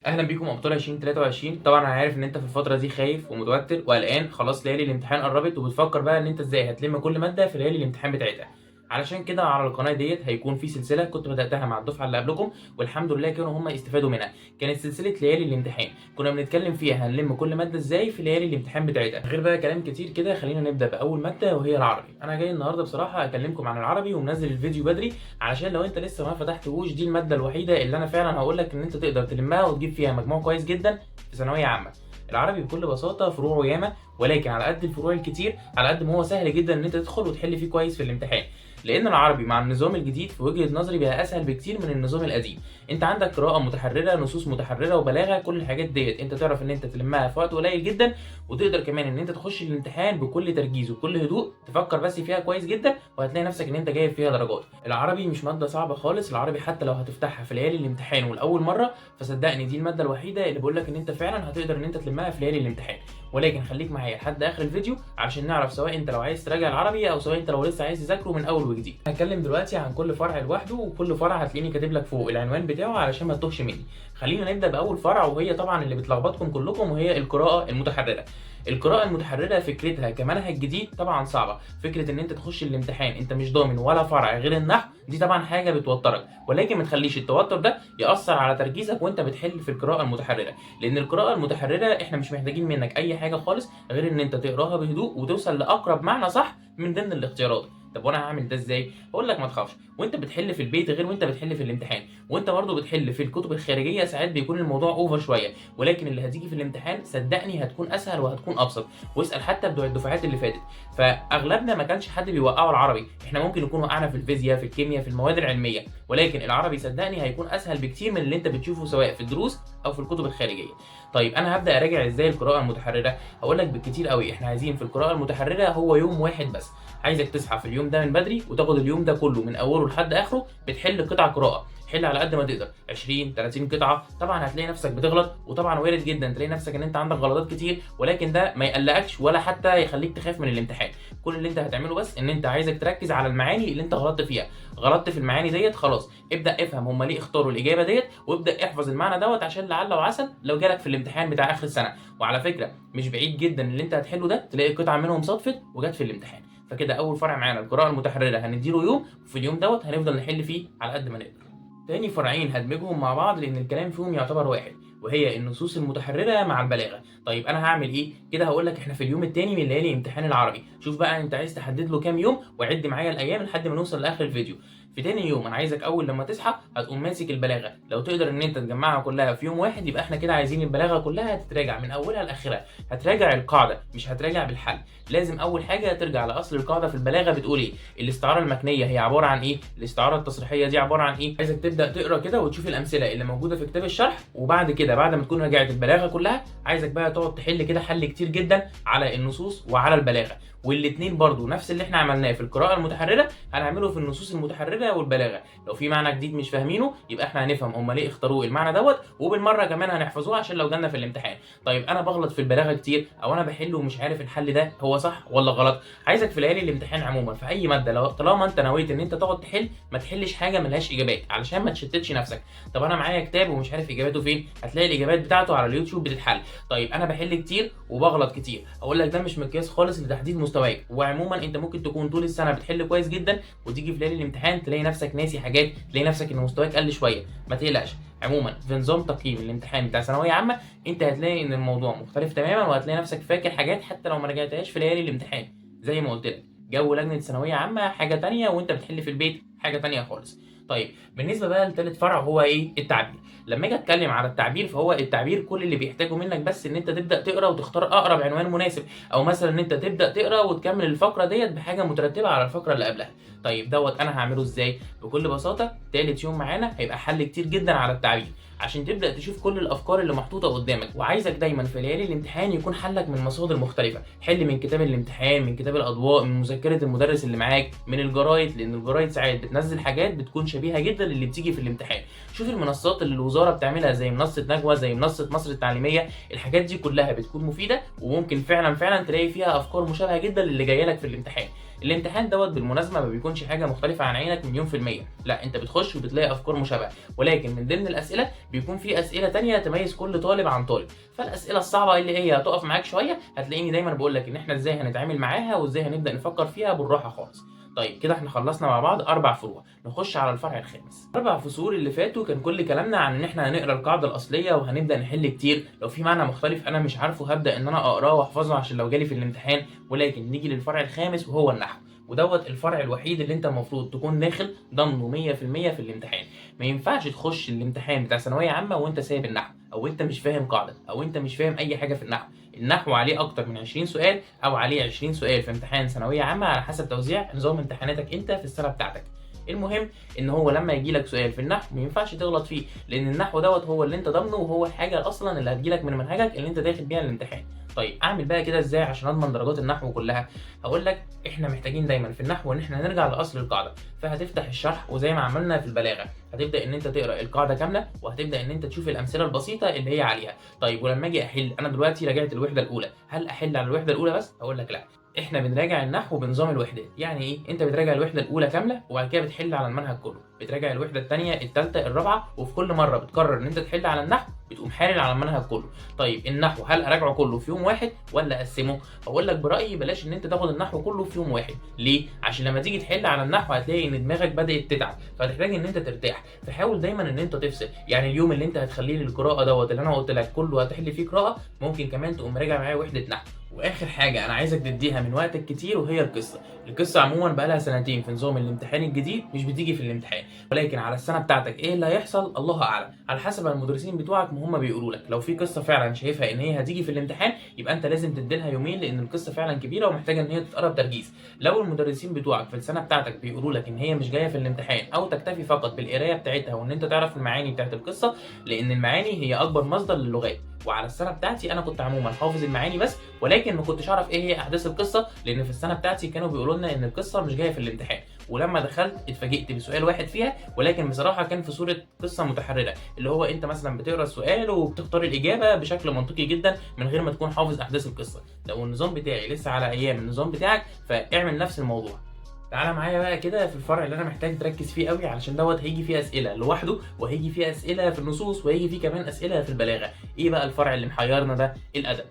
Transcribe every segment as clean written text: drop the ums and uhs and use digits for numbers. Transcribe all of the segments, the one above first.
اهلا بيكم ابطال 2023. طبعا انا عارف ان انت في الفتره دي خايف ومتوتر وقلقان، خلاص ليالي الامتحان قربت وبتفكر بقى ان انت ازاي هتلم كل ماده في ليالي الامتحان بتاعتها. علشان كده على القناه ديت هيكون في سلسله كنت بداتها مع الدفعه اللي قبلكم، والحمد لله كانوا هم يستفادوا منها. كانت سلسله ليالي الامتحان، كنا بنتكلم فيها هنلم كل ماده ازاي في ليالي الامتحان بتاعتها. غير بقى كلام كتير كده، خلينا نبدا باول ماده وهي العربي. انا جاي النهارده بصراحه اكلمكم عن العربي ومنزل الفيديو بدري، علشان لو انت لسه ما فتحتهوش دي الماده الوحيده اللي انا فعلا هقول لك ان انت تقدر تلمها وتجيب فيها مجموع كويس جدا في ثانويه عامه. العربي بكل بساطه فروعه ياما، ولكن على قد الفروع الكتير على قد ما هو سهل جدا ان انت تدخل وتحل فيه كويس في الامتحان. لان العربي مع النظام الجديد في وجهه نظري بقى اسهل بكتير من النظام القديم. انت عندك قراءه متحرره، نصوص متحرره، وبلاغه، كل الحاجات ديت انت تعرف ان انت تلمها في وقت قليل جدا، وتقدر كمان ان انت تخش الامتحان بكل تركيز وبكل هدوء، تفكر بس فيها كويس جدا وهتلاقي نفسك ان انت جايب فيها درجات. العربي مش ماده صعبه خالص، العربي حتى لو هتفتحها في ليالي الامتحان والاول مره، فصدقني دي الماده الوحيده اللي بقول لك ان انت فعلا هتقدر ان انت تلمها في ليالي الامتحان. ولكن خليك معايا لحد اخر الفيديو علشان نعرف سواء انت لو عايز تراجع العربي او سواء انت لو لسه عايز تذاكره من اول وجديد. هتكلم دلوقتي عن كل فرع لوحده، وكل فرع هتلاقيني كاتب لك فوق العنوان بتاعه علشان ما تتوهش مني. خلينا نبدا باول فرع، وهي طبعا اللي بتلخبطكم كلكم، وهي القراءه المتحرره. القراءة المتحررة فكرتها كمنهج جديد طبعا صعبة. فكرة ان انت تخش الامتحان انت مش ضامن ولا فرع غير النحو، دي طبعا حاجة بتوترك، ولكن ما تخليش التوتر ده يأثر على تركيزك وانت بتحل في القراءة المتحررة. لان القراءة المتحررة احنا مش محتاجين منك اي حاجة خالص غير ان انت تقراها بهدوء وتوصل لاقرب معنى صح من ضمن الاختيارات. طب وانا هعمل ده ازاي؟ اقول لك ما تخافش، وانت بتحل في البيت غير وانت بتحل في الامتحان، وانت برضه بتحل في الكتب الخارجيه ساعات بيكون الموضوع اوفر شويه، ولكن اللي هتيجي في الامتحان صدقني هتكون اسهل وهتكون ابسط. واسال حتى بتوع الدفعات اللي فاتت، فاغلبنا ما كانش حد بيوقعه العربي، احنا ممكن نكون وقعنا في الفيزياء في الكيمياء في المواد العلميه، ولكن العربي صدقني هيكون اسهل بكتير من اللي انت بتشوفه سواء في الدروس او في الكتب الخارجيه. طيب انا هبدا اراجع ازاي القراءه المتحرره. هقول لك بالكتير قوي احنا عايزين في القراءه المتحرره هو يوم واحد بس. عايزك تصحى في اليوم ده من بدري وتاخد اليوم ده كله من اوله لحد اخره بتحل قطع قراءه. حل على قد ما تقدر 20 30 قطعه. طبعا هتلاقي نفسك بتغلط، وطبعا وارد جدا تلاقي نفسك ان انت عندك غلطات كتير، ولكن ده ما يقلقكش ولا حتى يخليك تخاف من الامتحان. كل اللي انت هتعمله بس ان انت عايزك تركز على المعاني اللي انت غلطت فيها. غلطت في المعاني ديت خلاص، ابدا افهم هم ليه اختاروا الاجابه ديت، وابدا احفظ المعنى دوت عشان لعل وعسى لو جالك في الامتحان بتاع اخر السنه. وعلى فكره مش بعيد جدا اللي انت هتحله ده تلاقي قطعه منهم صدفت وجت في الامتحان. فكده اول فرع معانا القراءه المتحرره هنديله يوم، وفي اليوم دوت هنفضل نحل فيه على قد ما نقدر. تاني فرعين هدمجهم مع بعض لان الكلام فيهم يعتبر واحد، وهي النصوص المتحرره مع البلاغه. طيب انا هعمل ايه كده؟ هقول لك احنا في اليوم الثاني من ليالي امتحان العربي. شوف بقى انت عايز تحدد له كام يوم وعد معايا الايام لحد ما نوصل لاخر الفيديو. في تاني يوم انا عايزك اول لما تصحى هتقوم ماسك البلاغه، لو تقدر ان انت تجمعها كلها في يوم واحد يبقى احنا كده عايزين البلاغه كلها تتراجع من اولها لاخرها. هتراجع القاعده مش هتراجع بالحل. لازم اول حاجه ترجع لاصل القاعده في البلاغه بتقول ايه، الاستعاره المكنيه هي عباره عن ايه، الاستعاره التصريحيه دي عباره عن ايه. عايزك تبدا تقرا كده وتشوف الامثله اللي موجوده في كتاب الشرح، وبعد كده بعد ما تكون راجعت البلاغه كلها عايزك بقى تقعد تحل كده حل كتير جدا على النصوص وعلى البلاغه. والاثنين برضو نفس اللي احنا عملناه في القراءه المتحرره هنعمله في النصوص المتحرره والبلاغه. لو في معنى جديد مش فاهمينه يبقى احنا هنفهم هم ليه اختاروا المعنى دوت، وبالمره كمان هنحفظوه عشان لو جالنا في الامتحان. طيب انا بغلط في البلاغه كتير، او انا بحل ومش عارف الحل ده هو صح ولا غلط. عايزك في ليالي الامتحان عموما في اي ماده لو طالما انت نويت ان انت تقعد تحل ما تحلش حاجه ملهاش اجابات علشان ما تشتتش نفسك. طب انا معايا كتاب ومش عارف اجاباته فين، هتلاقي الاجابات بتاعته على اليوتيوب بتتحل. طيب انا بحل كتير وبغلط كتير، اقول لك ده مش مقياس خالص لتحديد مستواك. وعموما انت ممكن تكون طول السنه بتحل كويس جدا وتيجي في ليالي الامتحان تلاقي نفسك ناسي حاجات، تلاقي نفسك ان مستواك قل شويه. ما تقلقش، عموما في نظام تقييم الامتحان بتاع ثانويه عامه انت هتلاقي ان الموضوع مختلف تماما، وهتلاقي نفسك فاكر حاجات حتى لو ما رجعتهاش في ليالي الامتحان. زي ما قلت لك جو لجنه ثانويه عامه حاجه تانية، وانت بتحل في البيت حاجه تانية خالص. طيب بالنسبه بقى لثالث فرع هو ايه؟ التعبير. لما اجي اتكلم على التعبير فهو التعبير كل اللي بيحتاجه منك بس ان انت تبدا تقرا وتختار اقرب عنوان مناسب، او مثلا ان انت تبدا تقرا وتكمل الفقره ديت بحاجه مترتبه على الفقره اللي قبلها. طيب دوت انا هعمله ازاي؟ بكل بساطه تالت يوم معانا هيبقى حل كتير جدا على التعبير عشان تبدا تشوف كل الافكار اللي محطوطه قدامك. وعايزك دايما في ليالي الامتحان يكون حلك من مصادر مختلفه. حل من كتاب الامتحان، من كتاب الاضواء، من مذكره المدرس اللي معاك، من الجرايد، لان الجرايد ساعات بتنزل حاجات بتكون شبيهه جدا للي بتيجي في الامتحان. شوف المنصات اللي الوزاره بتعملها زي منصه نجوى، زي منصه مصر التعليميه، الحاجات دي كلها بتكون مفيده وممكن فعلا تلاقي فيها افكار مشابهه جدا للي جايه لك في الامتحان. الامتحان دوت بالمناسبه ما بيكونش حاجه مختلفه عن عينك مليون في الميه، لا انت بتخش وبتلاقي افكار مشابهه، ولكن من ضمن الاسئله بيكون في اسئله تانية تميز كل طالب عن طالب. فالاسئله الصعبه اللي هي هتقف معاك شويه هتلاقيني دايما بقول لك ان احنا ازاي هنتعامل معاها وازاي هنبدا نفكر فيها بالراحه خالص. طيب كده احنا خلصنا مع بعض 4 فروع، نخش على الفرع الخامس. 4 فصول اللي فاتوا كان كل كلامنا عن ان احنا هنقرا القاعده الاصليه وهنبدا نحل كتير، لو في معنى مختلف انا مش عارفه هبدا ان انا اقراه واحفظه عشان لو جالي في الامتحان. ولكن نيجي للفرع الخامس وهو النحو، ودوت الفرع الوحيد اللي انت المفروض تكون داخل ضمنه 100% في الامتحان. ما ينفعش تخش الامتحان بتاع ثانويه عامه وانت سايب النحو، او انت مش فاهم قاعده، او انت مش فاهم اي حاجه في النحو. النحو عليه اكتر من 20 سؤال، او عليه 20 سؤال في امتحان ثانويه عامه على حسب توزيع نظام امتحاناتك انت في السنه بتاعتك. المهم ان هو لما يجي لك سؤال في النحو ما ينفعش تغلط فيه، لان النحو دوت هو اللي انت ضامنه وهو الحاجه اصلا اللي هتجي لك من منهجك اللي انت داخل بيها الامتحان. طيب اعمل بقى كده ازاي عشان اضمن درجات النحو كلها؟ هقول لك احنا محتاجين دايما في النحو ان احنا نرجع لاصل القاعده. فهتفتح الشرح وزي ما عملنا في البلاغه هتبدا ان انت تقرا القاعده كامله، وهتبدا ان انت تشوف الامثله البسيطه اللي هي عليها. طيب ولما اجي احل، انا دلوقتي راجعت الوحده الاولى، هل احل على الوحده الاولى بس؟ هقول لك لا، احنا بنراجع النحو بنظام الوحدات. يعني ايه؟ انت بتراجع الوحده الاولى كامله وبعد كده بتحل على المنهج كله، بتراجع الوحده الثانيه الثالثه الرابعه، وفي كل مره بتقرر ان انت تحل على النحو بتقوم حالل على المنهج كله. طيب النحو هل اراجعه كله في يوم واحد ولا اقسمه؟ اقول لك برايي بلاش ان انت تاخد النحو كله في يوم واحد. ليه؟ عشان لما تيجي تحل على النحو هتلاقي ان دماغك بدات تتعب، فتحتاج ان انت ترتاح. فحاول دايما ان انت تفصل، يعني اليوم اللي انت هتخليه للقراءه دوت اللي انا قلت لك كله هتحل فيه قراءه، ممكن كمان تقوم راجع معايا وحده نحو. واخر حاجه انا عايزك تديها من وقتك كتير وهي القصه. القصه عموما بقى لها سنتين في نظام الامتحان الجديد مش بتيجي في الامتحان، ولكن على السنه بتاعتك ايه اللي هيحصل الله اعلم، على حسب المدرسين بتوعك ما هم بيقولوا لك. لو في قصه فعلا شايفها ان هي هتيجي في الامتحان يبقى انت لازم تديلها يومين، لان القصه فعلا كبيره ومحتاجه ان هي تتقرا بتركيز. لو المدرسين بتوعك في السنه بتاعتك بيقولوا لك ان هي مش جايه في الامتحان، او تكتفي فقط بالقرايه بتاعتها وان انت تعرف المعاني بتاعت القصه، لان المعاني هي اكبر مصدر للغات. وعلى السنه بتاعتي انا كنت عموما حافظ المعاني بس، ولكن ما كنتش اعرف ايه هي احداث القصه، لان في السنه بتاعتي كانوا بيقولوا لنا ان القصه مش جايه في الامتحان. ولما دخلت اتفاجئت بسؤال واحد فيها، ولكن بصراحه كان في صوره قصه متحرره، اللي هو انت مثلا بتقرا السؤال وبتختار الاجابه بشكل منطقي جدا من غير ما تكون حافظ احداث القصه. لو النظام بتاعي لسه على ايام النظام بتاعك فاعمل نفس الموضوع. تعالى معايا بقى كده في الفرع اللي انا محتاج تركز فيه قوي، علشان دوت هيجي فيه اسئله لوحده، وهيجي فيه اسئله في النصوص، وهيجي فيه كمان اسئله في البلاغه. ايه بقى الفرع اللي محيرنا ده؟ الادب.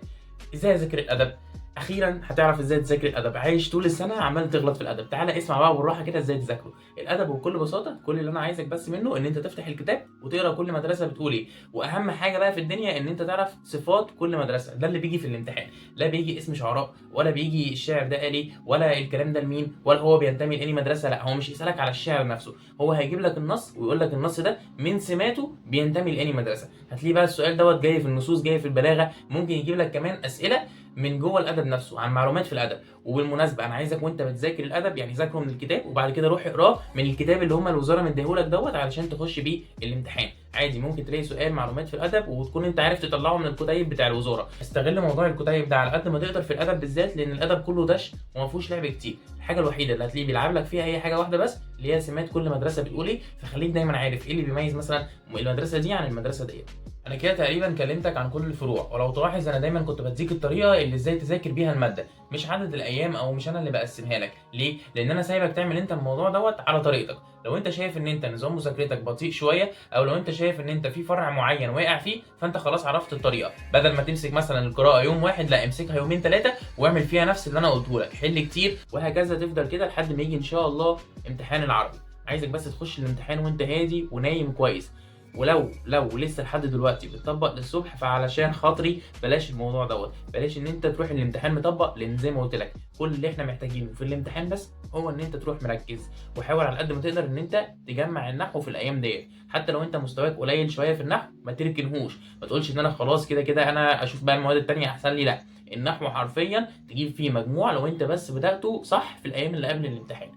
ازاي اذاكر الادب؟ اخيرا هتعرف ازاي تذاكر الادب. عايش طول السنه عمال تغلط في الادب، تعالى اسمع بقى بالراحه كده ازاي تذاكره الادب بكل بساطه. كل اللي انا عايزك بس منه ان انت تفتح الكتاب وتقرا كل مدرسه بتقول ايه، واهم حاجه بقى في الدنيا ان انت تعرف صفات كل مدرسه. ده اللي بيجي في الامتحان، لا بيجي اسم شعراء، ولا بيجي الشاعر ده قال ايه، ولا الكلام ده لمين، ولا هو بينتمي لأي مدرسه. لا، هو مش يسالك على الشاعر نفسه، هو هيجيب لك النص ويقول لك النص ده من سماته بينتمي لأي مدرسه. هتلاقي بقى السؤال دوت جاي في النصوص، جاي في البلاغه، ممكن يجيب لك كمان اسئله من جوه الادب نفسه عن معلومات في الادب. وبالمناسبه انا عايزك وانت بتذاكر الادب يعني ذاكره من الكتاب، وبعد كده روح اقراه من الكتاب اللي هم الوزاره مديهولك دوت علشان تخش بيه الامتحان. عادي ممكن تلاقي سؤال معلومات في الادب وتكون انت عارف تطلعه من الكتيب بتاع الوزاره. استغل موضوع الكتيب ده على قد ما تقدر في الادب بالذات، لان الادب كله دش وما فيهوش لعب كتير. الحاجه الوحيده اللي هتلاقيه بيلعب لك فيها هي حاجه واحده بس، اللي هي سمات كل مدرسه بتقول ايه. فخليك دايما عارف ايه اللي بيميز مثلا المدرسه دي عن المدرسه ديت. انا كده تقريبا كلمتك عن كل الفروع، ولو تلاحظ انا دايما كنت بديك الطريقه اللي ازاي تذاكر بيها الماده، مش عدد الايام، او مش انا اللي بقسمها لك. ليه؟ لان انا سايبك تعمل انت الموضوع دوت على طريقتك. لو انت شايف ان انت نظام مذاكرتك بطيء شويه، او لو انت شايف ان انت في فرع معين واقع فيه، فانت خلاص عرفت الطريقه. بدل ما تمسك مثلا القراءه يوم واحد، لا امسكها يومين ثلاثه واعمل فيها نفس اللي انا قلته لك، حل كتير، وهكذا تفضل كده لحد ما يجي ان شاء الله امتحان العربي. عايزك بس تخش الامتحان وانت هادي ونايم كويس. ولو لسه لحد دلوقتي بتطبق للصبح، فعلشان خاطري بلاش الموضوع دوت، بلاش ان انت تروح الامتحان مطبق، لان زي ما قلت لك كل اللي احنا محتاجينه في الامتحان بس هو ان انت تروح مركز. وحاول على قد ما تقدر ان انت تجمع النحو في الايام ديت. حتى لو انت مستواك قليل شويه في النحو ما تركنهوش، ما تقولش ان انا خلاص كده كده انا اشوف بقى المواد التانيه احسن لي. لا، النحو حرفيا تجيب فيه مجموع لو انت بس بدأته صح في الايام اللي قبل الامتحان.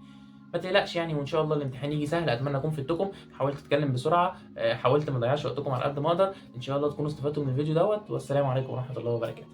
ما تقلقش يعني، وان شاء الله الامتحان يجي سهل. اتمنى اكون فدتكم، حاولت اتكلم بسرعه، حاولت ما اضيعش وقتكم على قد ما اقدر. ان شاء الله تكونوا استفدتوا من الفيديو دوت، والسلام عليكم ورحمه الله وبركاته.